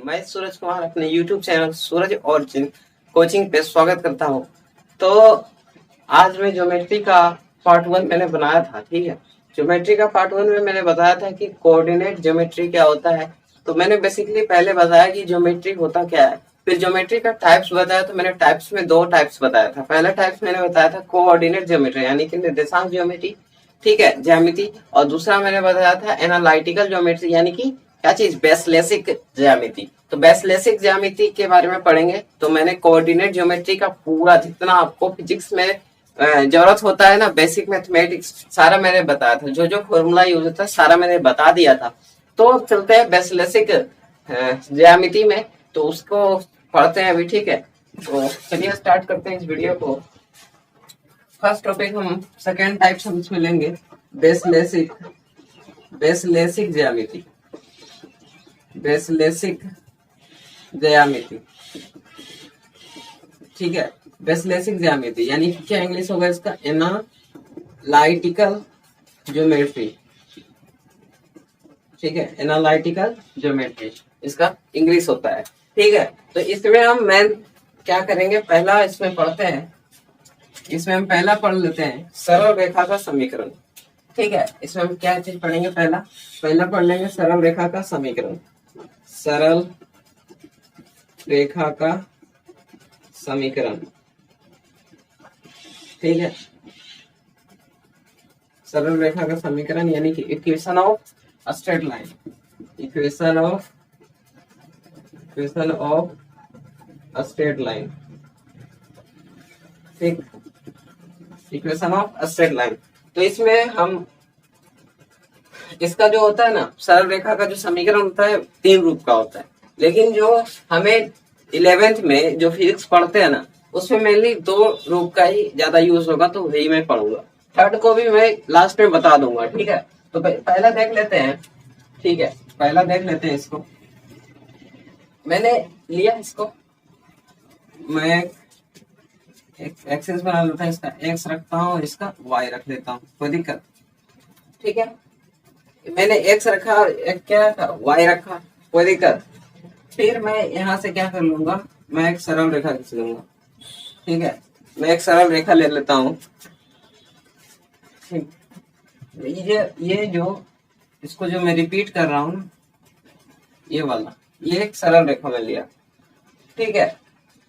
मैं सूरज कुमार अपने YouTube channel सूरज और कोचिंग पे स्वागत करता हूँ। तो आज मैं ज्योमेट्री का पार्ट 1 मैंने बनाया था। ठीक है, ज्योमेट्री का पार्ट 1 में मैंने बताया था कि कोऑर्डिनेट ज्योमेट्री क्या होता है। तो मैंने बेसिकली पहले बताया कि ज्योमेट्री होता क्या है, फिर ज्योमेट्री का टाइप्स बताया। तो मैंने टाइप्स में 2 टाइप्स बताया था। पहला टाइप्स मैंने बताया था कोऑर्डिनेट ज्योमेट्री यानी कि निर्देशांक ज्योमेट्री, ठीक है, ज्यामिति। और दूसरा मैंने बताया था एनालिटिकल ज्योमेट्री यानी कि क्या चीज, बेसलेसिक ज्यामिति। तो बेसलेसिक ज्यामिति के बारे में पढ़ेंगे। तो मैंने कोऑर्डिनेट ज्योमेट्री का पूरा जितना आपको फिजिक्स में जरूरत होता है ना, बेसिक मैथमेटिक्स, सारा मैंने बताया था। जो जो फॉर्मूला यूज होता है सारा मैंने बता दिया था। तो अब चलते हैं बेसलेसिक ज्यामिति में, तो उसको पढ़ते हैं अभी। ठीक है, तो चलिए स्टार्ट करते हैं इस वीडियो को। फर्स्ट टॉपिक हम सेकेंड टाइप हम इसमें लेंगे, बेसलेसिक बेसलेसिक ज्यामिति। बेसलेसिक ज्यामिति, ठीक है। बेसलेसिक ज्यामिति यानी क्या इंग्लिश होगा इसका, एनालिटिकल ज्योमेट्री, ठीक है, एनालिटिकल ज्योमेट्री इसका इंग्लिश होता है। ठीक है, तो इसमें हम मेन क्या करेंगे, पहला इसमें पढ़ते हैं। इसमें हम पहला पढ़ लेते हैं सरल रेखा का समीकरण। ठीक है, इसमें हम क्या चीज पढ़ेंगे, पहला पढ़ लेंगे सरल रेखा का समीकरण। सरल रेखा का समीकरण, ठीक है। सरल रेखा का समीकरण यानी कि equation of straight line, equation of straight line, ठीक, इक्वेशन ऑफ स्ट्रेट लाइन। तो इसमें हम इसका जो होता है ना, सरल रेखा का जो समीकरण होता है 3 रूप का होता है। लेकिन जो हमें 11th में जो फिजिक्स पढ़ते हैं ना, उसमें मेनली 2 रूप का ही ज्यादा यूज होगा, तो वही मैं पढ़ूंगा। थर्ड को भी मैं लास्ट में बता दूंगा। ठीक है, तो पहला देख लेते हैं। ठीक है, पहला देख लेते हैं इसको। मैंने लिया इसको, मैं एक एक्सेस बना लेता हूँ, इसका एक्स रखता हूँ, इसका वाई रख लेता हूँ, कोई दिक्कत। ठीक है, मैंने एक्स रखा, एक क्या रखा, वाई रखा, कोई दिक्कत। फिर मैं यहाँ से क्या कर लूंगा, मैं एक सरल रेखा खींच लूंगा। ठीक है, मैं एक सरल रेखा ले लेता हूँ। ये जो इसको जो मैं रिपीट कर रहा हूँ, ये वाला, ये एक सरल रेखा में लिया। ठीक है,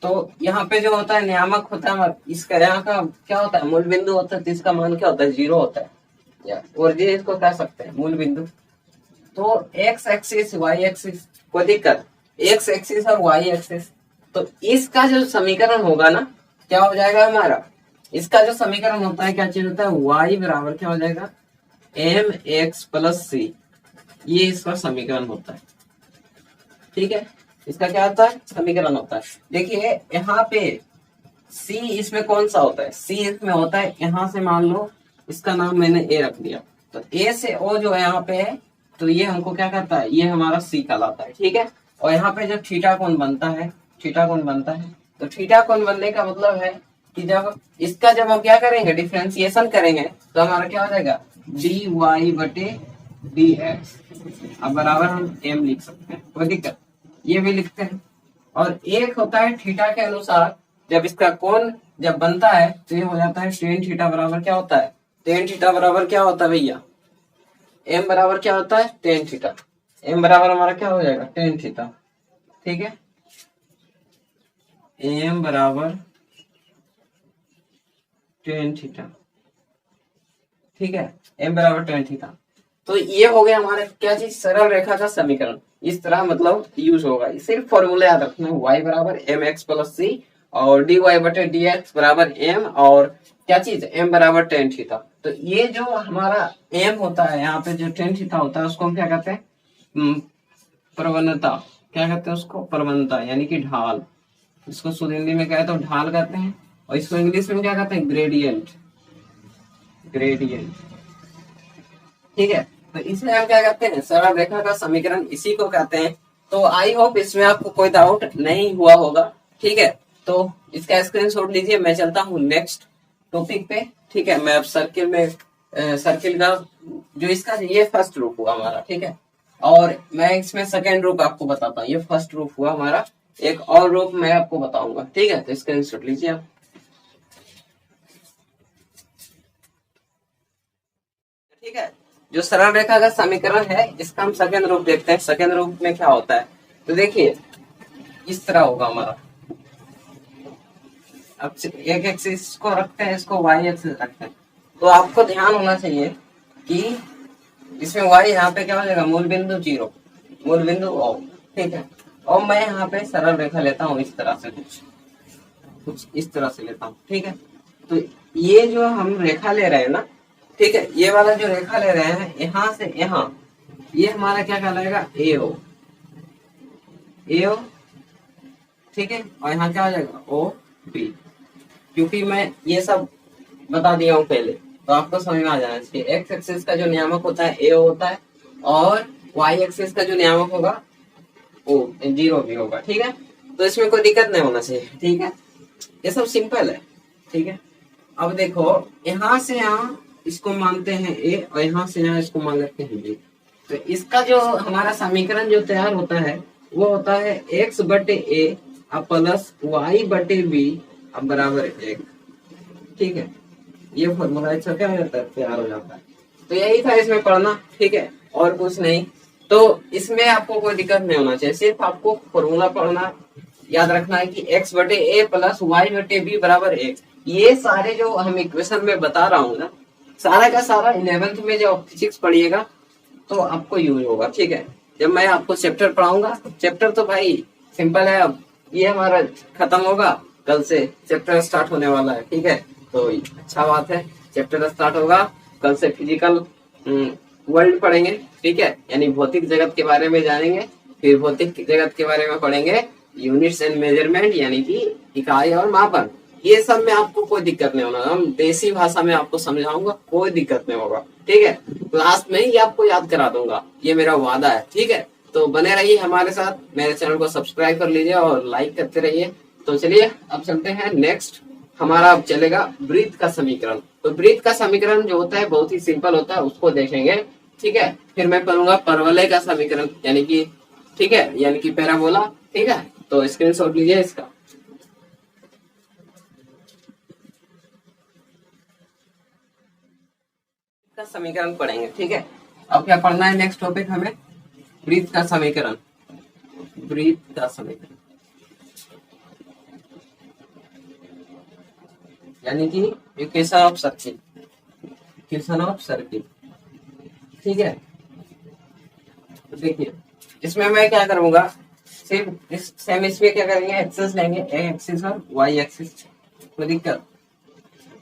तो यहाँ पे जो होता है नियामक होता है, इसका यहाँ का क्या होता है, मूल बिंदु होता है। तो इसका मान क्या होता है, 0 होता है, या और ये इसको कह सकते हैं मूल बिंदु। तो एक्स एक्सिस वाई एक्सिस, कोई दिक्कत, एक्स एक्सिस और वाई एक्सिस। तो इसका जो समीकरण होगा ना, क्या हो जाएगा हमारा, इसका जो समीकरण होता है, क्या चीज होता है, वाई बराबर क्या हो जाएगा, एम एक्स प्लस सी। ये इसका समीकरण होता है। ठीक है, इसका क्या होता है, समीकरण होता है। देखिए यहाँ पे सी इसमें कौन सा होता है, सी इसमें होता है, यहाँ से मान लो इसका नाम मैंने ए रख दिया, तो ए से ओ जो है यहाँ पे है, तो ये हमको क्या करता है, ये हमारा सी कहलाता है। ठीक है, और यहाँ पे जब थीटा कोण बनता है, थीटा कोण बनता है, तो थीटा कोण बनने का मतलब है कि जब इसका जब हम क्या करेंगे, डिफ्रेंसिएशन करेंगे, तो हमारा क्या हो जाएगा, डी वाई बटे डी एक्स। अब बराबर हम एम लिख सकते हैं, कोई दिक्कत, ये भी लिखते हैं। और एक होता है थीटा के अनुसार, जब इसका कोण जब बनता है तो ये हो जाता है टेन थीटा बराबर क्या होता है, टेन थीटा बराबर क्या होता है भैया, एम बराबर क्या होता है, टेन थीटा। एम बराबर हमारा क्या हो जाएगा, टेन थीटा। ठीक है, एम बराबर टेन थीटा। ठीक है, एम बराबर टेन थीटा। तो ये हो गया हमारा क्या चीज, सरल रेखा का समीकरण। इस तरह मतलब यूज होगा, सिर्फ फॉर्मूला याद रखना, y बराबर एम एक्स प्लस सी और डी वाई बटे डी एक्स बराबर एम, और क्या चीज, m बराबर टेन थीटा। तो ये जो हमारा m होता है, यहाँ पे जो टेन थीटा होता है, उसको हम क्या कहते हैं, प्रवणता, क्या कहते हैं उसको, प्रवणता यानी कि ढाल। इसको शुद्ध हिंदी में कहते हैं ढाल कहते हैं, और इसको इंग्लिश में क्या कहते हैं, ग्रेडियंट, ग्रेडियंट। ठीक है, तो इसमें हम क्या कहते हैं, सरल रेखा का समीकरण इसी को कहते हैं। तो आई होप इसमें आपको कोई डाउट नहीं हुआ होगा। ठीक है, तो इसका स्क्रीनशॉट लीजिए, मैं चलता हूँ नेक्स्ट टॉपिक पे। ठीक है, मैं अब सर्किल में सर्किल का जो इसका ये फर्स्ट रूप हुआ हमारा। ठीक है, और मैं इसमें सेकेंड रूप आपको बताता हूँ। ये फर्स्ट रूप हुआ हमारा, एक और रूप मैं आपको बताऊंगा, ठीक है। तो स्क्रीनशॉट लीजिए आप। ठीक है, जो सरल रेखा का समीकरण है इसका हम सेकेंड रूप देखते हैं। सेकेंड रूप में क्या होता है, तो देखिए इस तरह होगा हमारा। अब एक एक्सिस को रखते हैं, इसको वाई एक्सिस रखते हैं। तो आपको ध्यान होना चाहिए कि इसमें वाई यहाँ पे क्या हो जाएगा, मूल बिंदु 0, मूल बिंदु O, ठीक है। और मैं यहाँ पे सरल रेखा लेता हूँ इस तरह से, कुछ इस तरह से लेता हूँ, ठीक है। तो ये जो हम रेखा ले रहे हैं ना, ठीक है, ये वाला जो रेखा ले रहे हैं यहाँ से यहाँ, ये हमारा क्या कहलाएगा, AO, AO, ठीक है। और यहाँ क्या हो जाएगा, OB। क्योंकि मैं ये सब बता दिया हूँ पहले, तो आपको समझ में आ जाना चाहिए। एक्स एक्सिस का जो नियामक होता है AO होता है, और वाई एक्सिस का जो नियामक होगा O, 0 भी होगा, ठीक है। तो इसमें कोई दिक्कत नहीं होना चाहिए, ठीक है। ये सब सिंपल है, ठीक है। अब देखो यहाँ से यहाँ इसको मानते हैं A, और यहाँ से यहाँ इसको मान लेते हैं B। तो इसका जो हमारा समीकरण जो तैयार होता है वो होता है x बटे A अब प्लस y बटे B अब बराबर 1, ठीक है। ये फॉर्मूला अच्छा क्या हो जाता है, तैयार हो जाता है। तो यही था इसमें पढ़ना, ठीक है, और कुछ नहीं। तो इसमें आपको कोई दिक्कत नहीं होना चाहिए, सिर्फ आपको फॉर्मूला पढ़ना, याद रखना है कि x बटे A प्लस y बटे B बराबर 1। ये सारे जो हम इक्वेशन में बता रहा हूँ ना, सारा का सारा 11th में जब फिजिक्स पढ़िएगा तो आपको यूज होगा, ठीक है। जब मैं आपको चैप्टर पढ़ाऊंगा, चैप्टर तो भाई सिंपल है। अब ये हमारा खत्म होगा, कल से चैप्टर स्टार्ट होने वाला है, ठीक है। तो अच्छा बात है, चैप्टर स्टार्ट होगा कल से। फिजिकल वर्ल्ड पढ़ेंगे, ठीक है, यानी भौतिक जगत के बारे में जानेंगे। फिर भौतिक जगत के बारे में पढ़ेंगे यूनिट्स एंड मेजरमेंट, यानी कि इकाई और मापन। ये सब में आपको कोई दिक्कत नहीं होना, हम देसी भाषा में आपको समझाऊंगा, कोई दिक्कत नहीं होगा, ठीक है। क्लास में ही आपको याद करा दूंगा, ये मेरा वादा है, ठीक है। तो बने रहिए हमारे साथ, मेरे चैनल को सब्सक्राइब कर लीजिए और लाइक करते रहिए। तो चलिए अब चलते हैं नेक्स्ट। हमारा अब चलेगा वृत्त का समीकरण। तो वृत्त का समीकरण जो होता है बहुत ही सिंपल होता है, उसको देखेंगे, ठीक है। फिर मैं करूंगा परवलय का समीकरण, यानी कि, ठीक है, यानी कि पैराबोला, ठीक है। तो स्क्रीनशॉट लीजिए इसका। का समीकरण पढ़ेंगे, ठीक है। अब क्या पढ़ना है, नेक्स्ट टॉपिक हमें वृत्त का समीकरण, वृत्त का समीकरण, यानी कि equation of circle, equation of circle, ठीक है। तो देखिए इसमें मैं क्या करूंगा, सिर्फ इस सेम इसमें क्या करेंगे, एक्सिस लेंगे, एक्सिस और वाई एक्सिस, कोई दिक्कत।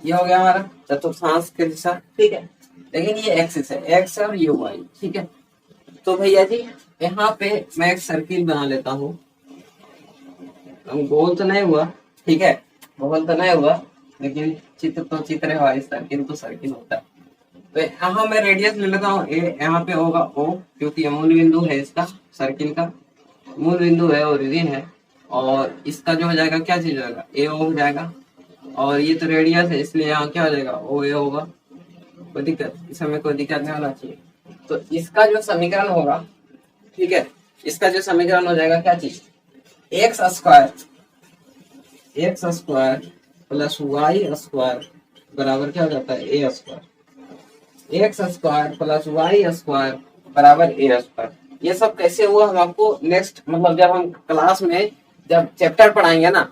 ये हो गया हमारा चतुर्थांश की दिशा, ठीक है। लेकिन ये एक्सिस है, एक्स और ये वाई, ठीक है। तो भैया जी यहाँ पे मैं एक सर्किल बना लेता हूँ। गोल तो नहीं हुआ, ठीक है, गोल तो नहीं हुआ, लेकिन चित्र तो चित्र है भाई, सर्किल तो सर्किल होता है। तो यहाँ मैं रेडियस ले लेता हूँ ए, यहाँ पे होगा O, क्योंकि ये मूल बिंदु है इसका, सर्किल का मूल बिंदु है, ओरिजिन है। और इसका जो हो जाएगा, क्या चीज हो जाएगा, AO हो जाएगा। और ये तो रेडियस है, इसलिए यहाँ क्या हो जाएगा, OA होगा। कोई दिक्कत, इसमें कोई दिक्कत नहीं होना चाहिए। तो इसका जो समीकरण होगा, ठीक है, इसका जो समीकरण हो जाएगा, क्या चीज, x square plus y square बराबर क्या हो जाता है, a square. X square plus y square बराबर ए स्क्वायर। ये सब कैसे हुआ हम आपको नेक्स्ट, मतलब जब हम क्लास में जब चैप्टर पढ़ाएंगे ना,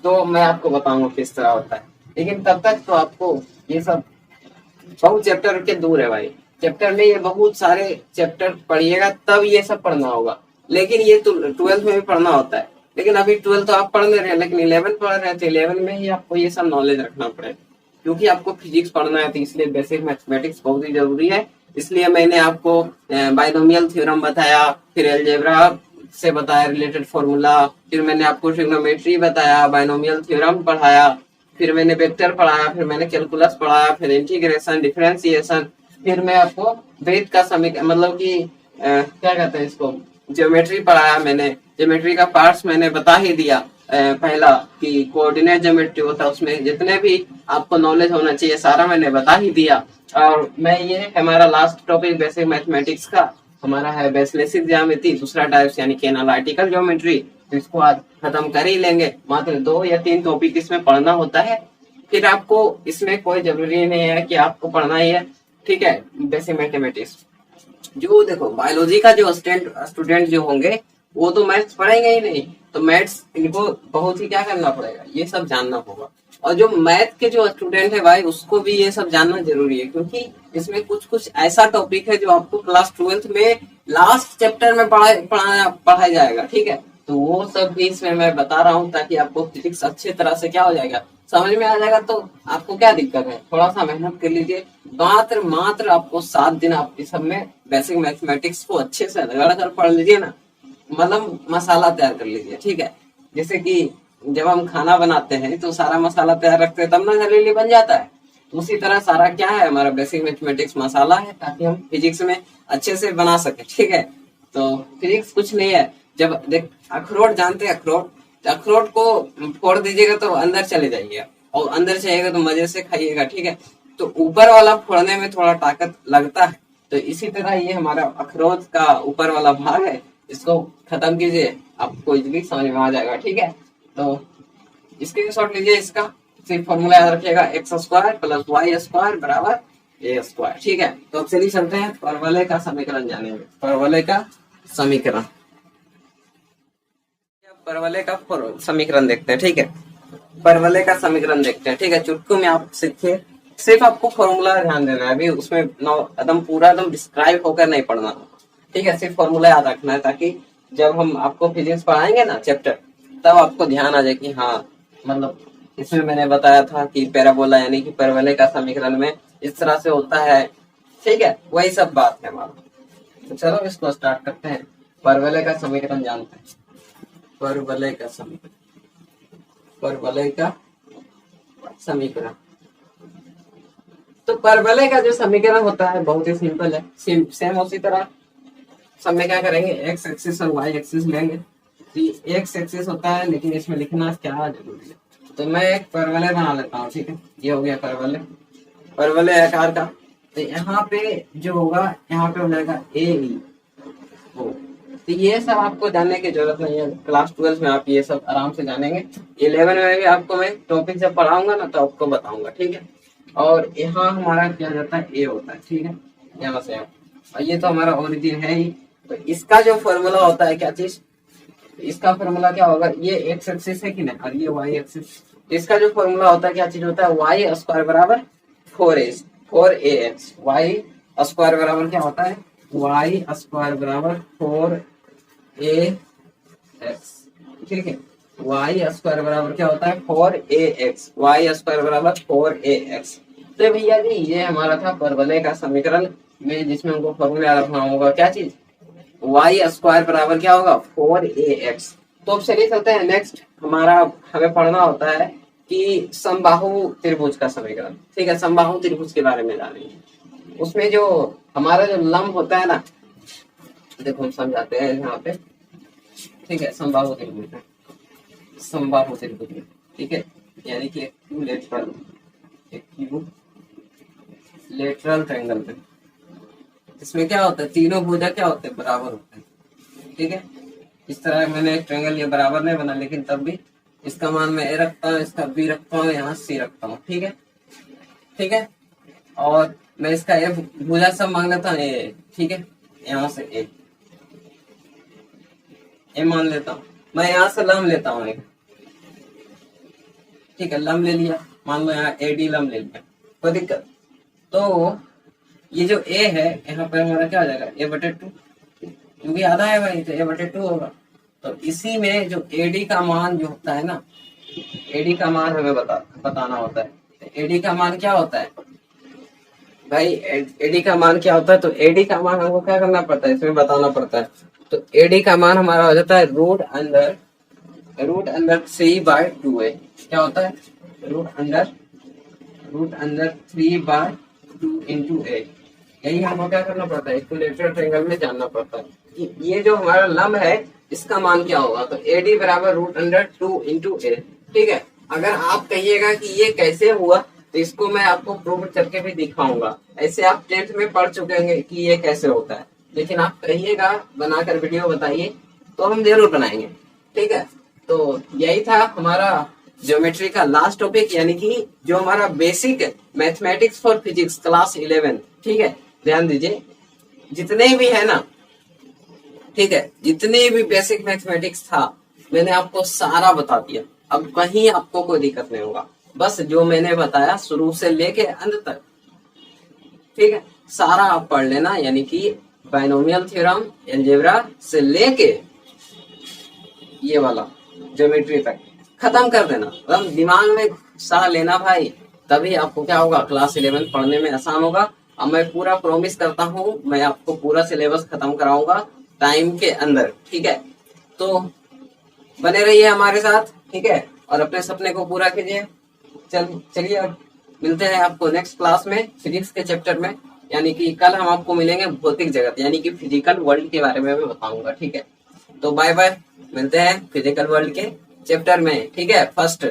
तो मैं आपको बताऊंगा किस तरह होता है। लेकिन तब तक तो आपको ये सब बहुत चैप्टर के दूर है भाई। चैप्टर में ये बहुत सारे चैप्टर पढ़िएगा तब ये सब पढ़ना होगा। लेकिन ये तो 12th में भी पढ़ना होता है। लेकिन अभी 12 तो आप पढ़ नहीं रहे, लेकिन 11 पढ़ रहे थे, 11 में ही आपको ये सब नॉलेज रखना पड़ेगा। क्योंकि आपको फिजिक्स पढ़ना है, तो इसलिए बेसिक मैथमेटिक्स बहुत ही जरूरी है। इसलिए मैंने आपको बाइनोमियल थ्योरम बताया, फिर अलजेब्रा से बताया रिलेटेड फॉर्मूला, फिर मैंने आपको ट्रिग्नोमेट्री बताया, बाइनोमियल थ्योरम पढ़ाया, फिर मैंने वेक्टर पढ़ाया, फिर मैंने कैलकुलस पढ़ाया, फिर इंटीग्रेशन, डिफरेंशिएशन, फिर मैं आपको वृत्त का समीकरण, मतलब कि क्या कहते हैं इसको, ज्योमेट्री पढ़ाया। मैंने ज्योमेट्री का पार्ट्स मैंने बता ही दिया। पहला कि कोऑर्डिनेट ज्योमेट्री होता है, उसमें जितने भी आपको नॉलेज होना चाहिए सारा मैंने बता ही दिया। और मैं ये हमारा लास्ट टॉपिक बेसिक मैथमेटिक्स का, हमारा है बेसिक ज्यामिति, दूसरा टाइप्स यानी कि एनालिटिकल ज्योमेट्री, तो इसको आज खत्म कर ही लेंगे। मात्र 2 या 3 टॉपिक इसमें पढ़ना होता है, फिर आपको इसमें कोई जरूरी नहीं है कि आपको पढ़ना ही है, ठीक है। बेसिक मैथमेटिक्स जो देखो बायोलॉजी का जो स्टूडेंट जो होंगे वो तो मैथ्स पढ़ेंगे ही नहीं, तो मैथ्स इनको बहुत ही क्या करना पड़ेगा, ये सब जानना होगा। और जो मैथ के जो स्टूडेंट है भाई उसको भी ये सब जानना जरूरी है, क्योंकि इसमें कुछ कुछ ऐसा टॉपिक है जो आपको क्लास 12th में लास्ट चैप्टर में पढ़ाया जाएगा, ठीक है। तो वो सब भी इसमें मैं बता रहा हूँ ताकि आपको फिजिक्स अच्छी तरह से क्या हो जाएगा, समझ में आ जाएगा। तो आपको क्या दिक्कत है, थोड़ा सा मेहनत कर लीजिए, मात्र आपको 7 दिन आप इस सब में बेसिक मैथमेटिक्स को अच्छे से रगड़ कर पढ़ लीजिए ना, मतलब मसाला तैयार कर लीजिए, ठीक है। जैसे कि जब हम खाना बनाते हैं तो सारा मसाला तैयार रखते हैं तब ना जल्दी बन जाता है, तो उसी तरह सारा क्या है हमारा बेसिक मैथमेटिक्स मसाला है, ताकि हम फिजिक्स में अच्छे से बना सके, ठीक है। तो फिजिक्स कुछ नहीं है, जब देख अखरोट जानते हैं, अखरोट, तो अखरोट को फोड़ दीजिएगा तो अंदर चले जाइएगा, और अंदर जाइएगा तो मजे से खाइएगा, ठीक है। तो ऊपर वाला फोड़ने में थोड़ा ताकत लगता है, तो इसी तरह ये हमारा अखरोट का ऊपर वाला भाग है, इसको खत्म कीजिए, आपको इजीली समझ में आ जाएगा, ठीक है। तो स्क्रीनशॉट लीजिए इसका, सिर्फ फॉर्मूला याद रखिएगा, x square plus y square बराबर ए स्क्वायर, ठीक है। तो अब चलिए चलते हैं परवलय का समीकरण जानेंगे, परवलय का समीकरण, परवलय का समीकरण देखते हैं, ठीक है। परवलय का समीकरण देखते हैं, ठीक है। चुटकी में आप सीखे, सिर्फ आपको फॉर्मूला ध्यान देना है, अभी उसमें एकदम पूरा एकदम डिस्क्राइब होकर नहीं पढ़ना, ठीक है। सिर्फ फॉर्मूला याद रखना है, ताकि जब हम आपको फिजिक्स पढ़ाएंगे ना चैप्टर, तब आपको ध्यान आ जाए कि हाँ, मतलब इसमें मैंने बताया था कि पैराबोला यानी कि परवलय का समीकरण में इस तरह से होता है, ठीक है। वही सब बात है हमारा। तो चलो इसको स्टार्ट करते हैं, परवलय का समीकरण जानते हैं। परवलय का समीकरण, परवलय का समीकरण, तो परवलय का जो समीकरण होता है बहुत ही सिंपल है, सेम उसी तरह सब में क्या करेंगे, एक्स एक्सिस और वाई एक्सिस लेंगे। एक्स एक्सिस होता है, लेकिन इसमें लिखना क्या जरूरी है, तो मैं एक परवलय बना लेता हूँ, ठीक है। ये हो गया परवलय, परवलय आकार का। तो यहाँ पे जो होगा, यहाँ पे हो जाएगा ए ई ओ। तो ये सब आपको जानने की जरूरत नहीं है, क्लास 12 में आप ये सब आराम से जानेंगे। 11 में भी आपको मैं टॉपिक जब पढ़ाऊंगा ना तो आपको बताऊंगा, ठीक है। और यहाँ हमारा क्या जाता है, ए होता है, ठीक है, यहाँ से। और ये तो हमारा ओरिजिन है ही, तो इसका जो फॉर्मूला होता है क्या चीज, इसका फॉर्मूला क्या होगा, ये एक्स एक्सिस है कि नहीं, और ये वाई एक्सिस, इसका जो फॉर्मूला होता है क्या चीज होता है, वाई स्क्वायर बराबर 4ax, वाई स्क्वायर बराबर क्या होता है, वाई स्क्वायर बराबर 4ax, ठीक है। वाई स्क्वायर बराबर क्या होता है, 4ax, वाई स्क्वायर बराबर 4ax। तो भैया जी ये हमारा था परवलय का समीकरण में, जिसमें हमको फॉर्मूला रखना होगा क्या चीज, वाई स्क्वायर बराबर क्या होगा, 4ax। तो अब चलिए चलते हैं नेक्स्ट, हमारा हमें पढ़ना होता है कि समबाहु त्रिभुज का समीकरण, ठीक है। समबाहु त्रिभुज के बारे में जानेंगे, उसमें जो हमारा जो लंब होता है ना, देखो हम समझाते हैं यहाँ पे, ठीक है। समबाहु त्रिभुज, समबाहु त्रिभुज, ठीक है, यानी कि एक लेटरल ट्रायंगल पे, इसमें क्या होता है, तीनों भुजा क्या होते हैं, बराबर होते हैं, ठीक है। इस तरह मैंने एक ट्रायंगल ये बराबर नहीं बना, लेकिन तब भी इसका मान मैं ए रखता हूँ, इसका बी रखता हूँ, यहाँ सी रखता हूँ, ठीक है, ठीक है। और मैं इसका ए भुजा सब मांग लेता हूँ, ए, ठीक है, यहाँ से ए मान लेता हूँ, मैं यहाँ से लंब लेता हूँ एक, ठीक है, लंब ले लिया, मान लो यहाँ ए डी लंब ले लिया, कोई दिक्कत। तो ये जो ए है यहाँ पर हमारा क्या हो जाएगा, a/2, क्योंकि आधा है भाई, तो a/2 होगा। तो इसी में जो एडी का मान जो होता है ना, एडी का मान हमें बताना होता है। एडी का मान क्या होता है भाई, एडी का मान क्या होता है, तो एडी का मान हमको क्या करना पड़ता है, इसमें बताना पड़ता है। तो एडी का मान हमारा हो जाता है रूट अंडर 3/2a, क्या होता है, रूट अंडर 3/2 इंटू a। यही हमको क्या करना पड़ता है, इक्विलेटरल ट्रायंगल में जानना पड़ता है कि ये जो हमारा लंब है इसका मान क्या होगा। तो एडी बराबर रूट अंडर 2 इंटू ए, ठीक है। अगर आप कहिएगा कि ये कैसे हुआ, तो इसको मैं आपको प्रूव करके भी दिखाऊंगा। ऐसे आप 10th में पढ़ चुके होंगे कि ये कैसे होता है, लेकिन आप कहिएगा बनाकर वीडियो बताइए तो हम जरूर बनाएंगे। ठीक है, तो यही था हमारा ज्योमेट्री का लास्ट टॉपिक, यानी कि जो हमारा basic mathematics for physics class 11। ठीक है, ध्यान दीजिए, जितने भी है ना, ठीक है, जितने भी बेसिक मैथमेटिक्स था मैंने आपको सारा बता दिया। अब कहीं आपको कोई दिक्कत नहीं होगा, बस जो मैंने बताया शुरू से लेके अंत तक, ठीक है, सारा आप पढ़ लेना, यानी कि बाइनोमियल थ्योरम, अलजेब्रा से लेके ये वाला ज्योमेट्री तक खत्म कर देना, एकदम दिमाग में सा लेना भाई, तभी आपको क्या होगा, क्लास 11 पढ़ने में आसान होगा। अब मैं पूरा प्रॉमिस करता हूँ, मैं आपको पूरा सिलेबस खत्म कराऊंगा टाइम के अंदर। ठीक है, तो बने रहिए हमारे साथ, ठीक है, और अपने सपने को पूरा कीजिए। चलिए अब मिलते हैं आपको नेक्स्ट क्लास में फिजिक्स के चैप्टर में, यानी कि कल हम आपको मिलेंगे भौतिक जगत, यानी कि फिजिकल वर्ल्ड के बारे में मैं बताऊंगा। ठीक है, तो बाय बाय, मिलते हैं फिजिकल वर्ल्ड के चैप्टर में। ठीक है, फर्स्ट